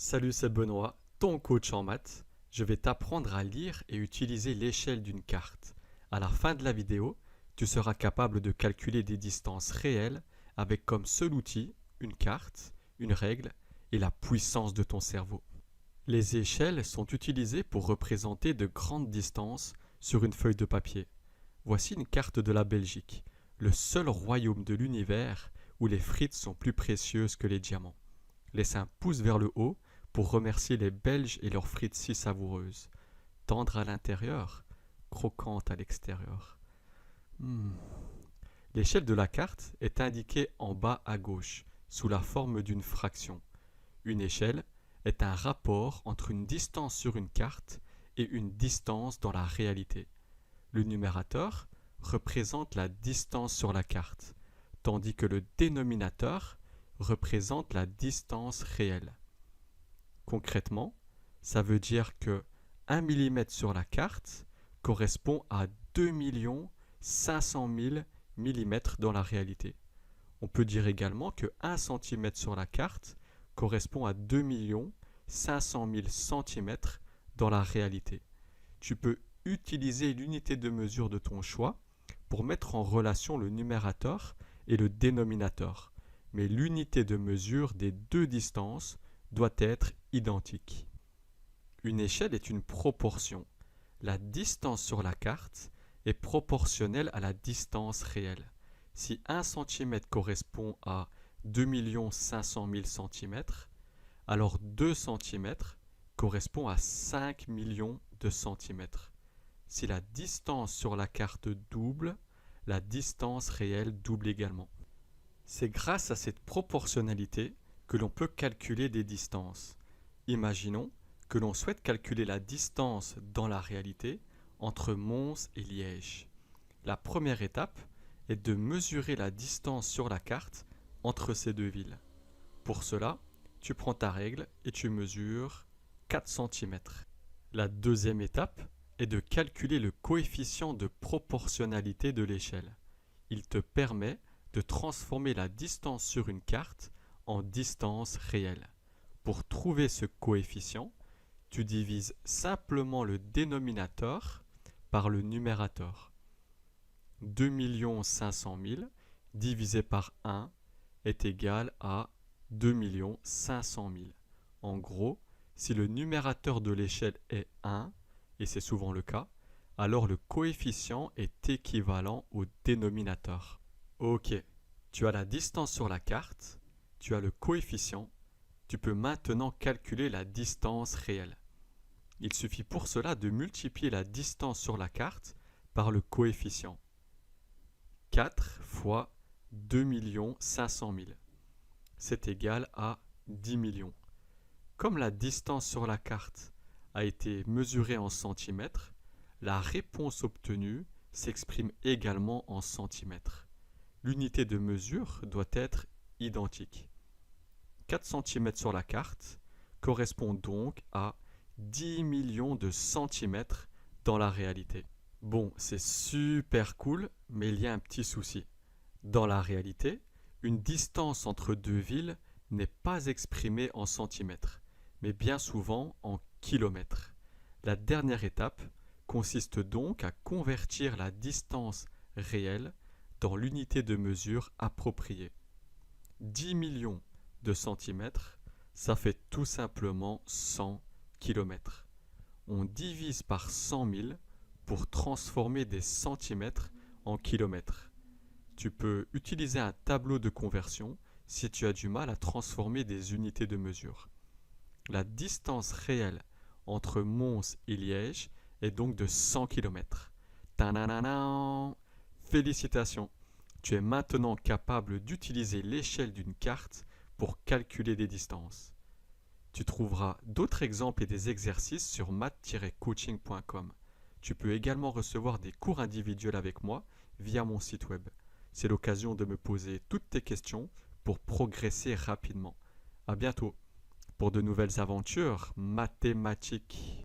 Salut, c'est Benoît, ton coach en maths. Je vais t'apprendre à lire et utiliser l'échelle d'une carte. À la fin de la vidéo, tu seras capable de calculer des distances réelles avec comme seul outil une carte, une règle et la puissance de ton cerveau. Les échelles sont utilisées pour représenter de grandes distances sur une feuille de papier. Voici une carte de la Belgique, le seul royaume de l'univers où les frites sont plus précieuses que les diamants. Laisse un pouce vers le haut pour remercier les Belges et leurs frites si savoureuses. Tendres à l'intérieur, croquantes à l'extérieur. Hmm. L'échelle de la carte est indiquée en bas à gauche, sous la forme d'une fraction. Une échelle est un rapport entre une distance sur une carte et une distance dans la réalité. Le numérateur représente la distance sur la carte, tandis que le dénominateur représente la distance réelle. Concrètement, ça veut dire que 1 mm sur la carte correspond à 2 500 000 mm dans la réalité. On peut dire également que 1 cm sur la carte correspond à 2 500 000 cm dans la réalité. Tu peux utiliser l'unité de mesure de ton choix pour mettre en relation le numérateur et le dénominateur, mais l'unité de mesure des deux distances doit être identique. Une échelle est une proportion. La distance sur la carte est proportionnelle à la distance réelle. Si 1 cm correspond à 2 500 000 cm, alors 2 cm correspond à 5 millions de centimètres. Si la distance sur la carte double, la distance réelle double également. C'est grâce à cette proportionnalité que l'on peut calculer des distances. Imaginons que l'on souhaite calculer la distance dans la réalité entre Mons et Liège. La première étape est de mesurer la distance sur la carte entre ces deux villes. Pour cela, tu prends ta règle et tu mesures 4 cm. La deuxième étape est de calculer le coefficient de proportionnalité de l'échelle. Il te permet de transformer la distance sur une carte en distance réelle. Pour trouver ce coefficient, tu divises simplement le dénominateur par le numérateur. 2 500 000 divisé par 1 est égal à 2 500 000. En gros, si le numérateur de l'échelle est 1, et c'est souvent le cas, alors le coefficient est équivalent au dénominateur. Ok, tu as la distance sur la carte, tu as le coefficient, tu peux maintenant calculer la distance réelle. Il suffit pour cela de multiplier la distance sur la carte par le coefficient. 4 fois 2 500 000. C'est égal à 10 millions. Comme la distance sur la carte a été mesurée en centimètres, la réponse obtenue s'exprime également en centimètres. L'unité de mesure doit être identique. 4 cm sur la carte correspond donc à 10 millions de centimètres dans la réalité. Bon, c'est super cool, mais il y a un petit souci. Dans la réalité, une distance entre deux villes n'est pas exprimée en centimètres, mais bien souvent en kilomètres. La dernière étape consiste donc à convertir la distance réelle dans l'unité de mesure appropriée. 10 millions de centimètres, ça fait tout simplement 100 kilomètres. On divise par 100 000 pour transformer des centimètres en kilomètres. Tu peux utiliser un tableau de conversion si tu as du mal à transformer des unités de mesure. La distance réelle entre Mons et Liège est donc de 100 km. Félicitations! Tu es maintenant capable d'utiliser l'échelle d'une carte pour calculer des distances. Tu trouveras d'autres exemples et des exercices sur math-coaching.com. Tu peux également recevoir des cours individuels avec moi via mon site web. C'est l'occasion de me poser toutes tes questions pour progresser rapidement. À bientôt pour de nouvelles aventures mathématiques.